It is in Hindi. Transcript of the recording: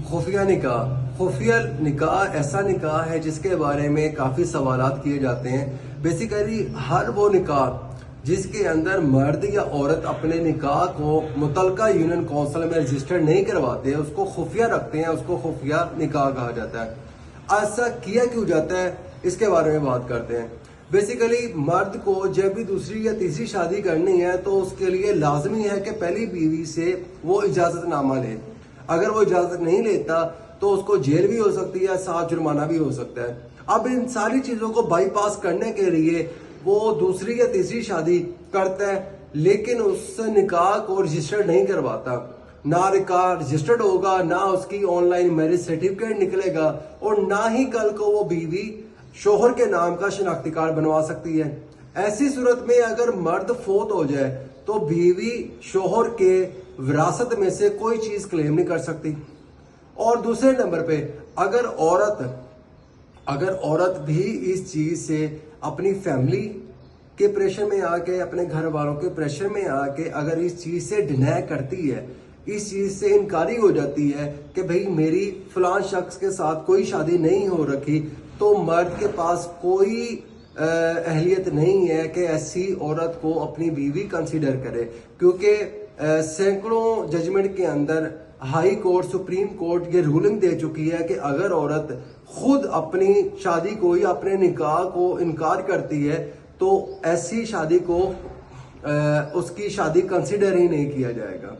खुफिया निकाह ऐसा निकाह है जिसके बारे में काफ़ी सवालात किए जाते हैं। बेसिकली हर वो निकाह जिसके अंदर मर्द या औरत अपने निकाह को मुतलका यूनियन काउंसिल में रजिस्टर नहीं करवाते हैं, उसको खुफिया रखते हैं, उसको खुफिया निकाह कहा जाता है। ऐसा किया क्यों जाता है, इसके बारे में बात करते हैं। बेसिकली मर्द को जब भी दूसरी या तीसरी शादी करनी है तो उसके लिए लाजमी है कि पहली बीवी से वो इजाजतनामा ले। अगर वो इजाजत नहीं लेता तो उसको जेल भी हो सकती है, साथ जुर्माना भी हो सकता है। अब इन सारी चीजों को बाईपास करने के लिए वो दूसरी या तीसरी शादी करता है, लेकिन उस निकाह को रजिस्टर्ड नहीं करवाता। ना निकाह रजिस्टर्ड होगा, ना उसकी ऑनलाइन मैरिज सर्टिफिकेट निकलेगा, और ना ही कल को वो बीवी शोहर के नाम का शिनाख्ती कार्ड बनवा सकती है। ऐसी सूरत में अगर मर्द फोत हो जाए तो बीवी शोहर के विरासत में से कोई चीज क्लेम नहीं कर सकती। और दूसरे नंबर पे अगर औरत भी इस चीज से अपनी फैमिली के प्रेशर में आके, अपने घर वालों के प्रेशर में आके अगर इस चीज से डिनाय करती है, इस चीज से इनकारी हो जाती है कि भाई मेरी फलां शख्स के साथ कोई शादी नहीं हो रखी, तो मर्द के पास कोई अहलियत नहीं है कि ऐसी औरत को अपनी बीवी कंसीडर करे। क्योंकि सैकड़ों जजमेंट के अंदर हाई कोर्ट, सुप्रीम कोर्ट ये रूलिंग दे चुकी है कि अगर औरत खुद अपनी शादी को या अपने निकाह को इनकार करती है तो ऐसी शादी को उसकी शादी कंसीडर ही नहीं किया जाएगा।